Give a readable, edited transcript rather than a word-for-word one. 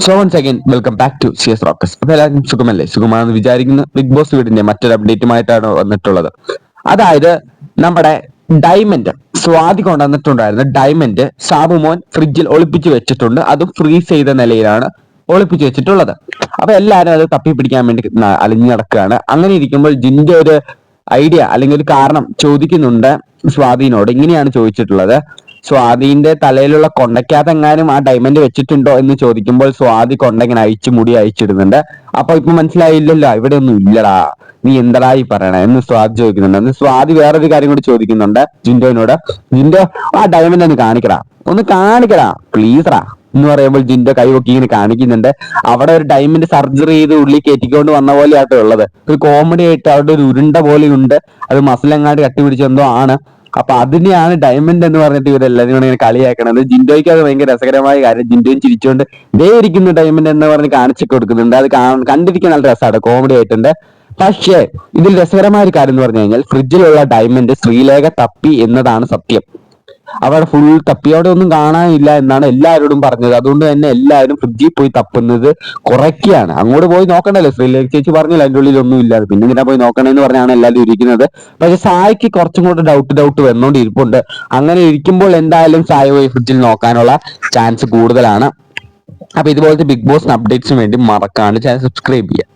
So once again welcome back to CS rocks. അപ്പൊ എല്ലാവർക്കും സുഖമല്ലേ? സുഖമാണെന്ന് വിചാരിക്കുന്നു. ബിഗ് ബോസ് വീടിന്റെ മറ്റൊരു അപ്ഡേറ്റുമായിട്ടാണ് വന്നിട്ടുള്ളത്. അതായത് നമ്മുടെ ഡയമണ്ട് സ്വാതി കൊണ്ടുവന്നിട്ടുണ്ടായിരുന്ന ഡയമണ്ട് സാബുമോൻ ഫ്രിഡ്ജിൽ ഒളിപ്പിച്ചു വെച്ചിട്ടുണ്ട്. അതും ഫ്രീസ് ചെയ്ത നിലയിലാണ് ഒളിപ്പിച്ചു വെച്ചിട്ടുള്ളത്. അപ്പൊ എല്ലാവരും അത് തപ്പി പിടിക്കാൻ വേണ്ടി അലിഞ്ഞു നടക്കുകയാണ്. അങ്ങനെ ഇരിക്കുമ്പോൾ ജിന്റെ ഒരു ഐഡിയ അല്ലെങ്കിൽ ഒരു കാരണം ചോദിക്കുന്നുണ്ട് സ്വാതിനോട്. ഇങ്ങനെയാണ് ചോദിച്ചിട്ടുള്ളത്: സ്വാതിന്റെ തലയിലുള്ള കൊണ്ടയ്ക്കകത്തെങ്ങാനും ആ ഡയമണ്ട് വെച്ചിട്ടുണ്ടോ എന്ന് ചോദിക്കുമ്പോൾ സ്വാതി കൊണ്ട ഇങ്ങനെ മുടി അയച്ചിടുന്നുണ്ട്. അപ്പൊ ഇപ്പൊ മനസ്സിലായില്ലല്ലോ, ഇവിടെ ഒന്നും ഇല്ലടാ, നീ എന്താടാ ഈ പറയണേ എന്ന് സ്വാതി ചോദിക്കുന്നുണ്ട്. അന്ന് സ്വാതി വേറൊരു കാര്യം കൂടി ചോദിക്കുന്നുണ്ട് ജിൻഡോനോട്: ജിൻഡോ, ആ ഡയമണ്ട് ഒന്ന് കാണിക്കടാ പ്ലീസറാ എന്ന് പറയുമ്പോൾ ജിൻഡോ കൈ പൊക്കി ഇങ്ങനെ കാണിക്കുന്നുണ്ട്. അവിടെ ഒരു ഡയമണ്ട് സർജറി ചെയ്ത് ഉള്ളിൽ കയറ്റിക്കൊണ്ട് വന്ന പോലെയാട്ടോ ഉള്ളത്. ഒരു കോമഡി ആയിട്ട് അവിടെ ഒരു ഉരുണ്ട പോലെയുണ്ട്. അത് മസിലെങ്ങാണ്ട് കട്ടിപിടിച്ചെന്തോ ആണ്. അപ്പൊ അതിനെയാണ് ഡയമണ്ട് എന്ന് പറഞ്ഞിട്ട് ഇവരെല്ലാരും കൂടെ ഇങ്ങനെ കളിയാക്കണത്. ജിൻഡോയ്ക്ക് അത് ഭയങ്കര രസകരമായ കാര്യം. ജിൻഡോയും ചിരിച്ചുകൊണ്ട് ദേ ഇരിക്കുന്നു ഡയമണ്ട് എന്ന് പറഞ്ഞ് കാണിച്ചൊക്കെ കൊടുക്കുന്നുണ്ട്. അത് കണ്ടിരിക്കാൻ നല്ല രസമാണ്, കോമഡി ആയിട്ടുണ്ട്. പക്ഷേ ഇതിൽ രസകരമായ ഒരു കാര്യം എന്ന് പറഞ്ഞു കഴിഞ്ഞാൽ ഫ്രിഡ്ജിലുള്ള ഡയമണ്ട് ശ്രീലേഖ തപ്പി എന്നതാണ് സത്യം. അവിടെ ഫുൾ തപ്പി അവിടെ ഒന്നും കാണാനില്ല എന്നാണ് എല്ലാവരോടും പറഞ്ഞത്. അതുകൊണ്ട് തന്നെ എല്ലാവരും ഫ്രിഡ്ജിൽ പോയി തപ്പുന്നത് കുറയ്ക്കുകയാണ്. അങ്ങോട്ട് പോയി നോക്കണ്ടല്ലോ, ശ്രീലേഖ ചേച്ചി പറഞ്ഞില്ല അതിൻ്റെ ഉള്ളിൽ ഒന്നും ഇല്ല, പിന്നെ ഇങ്ങനെ പോയി നോക്കണമെന്ന് പറഞ്ഞാണ് എല്ലാവരും ഇരിക്കുന്നത്. പക്ഷെ സായിക്ക് കുറച്ചും കൂടെ ഡൗട്ട് വന്നുകൊണ്ട് ഇരിപ്പുണ്ട്. അങ്ങനെ ഇരിക്കുമ്പോൾ എന്തായാലും സായ പോയി ഫ്രിഡ്ജിൽ നോക്കാനുള്ള ചാൻസ് കൂടുതലാണ്. അപ്പൊ ഇതുപോലത്തെ ബിഗ് ബോസ് അപ്ഡേറ്റ്സിന് വേണ്ടി മറക്കാണ്ട് ചാനൽ സബ്സ്ക്രൈബ് ചെയ്യുക.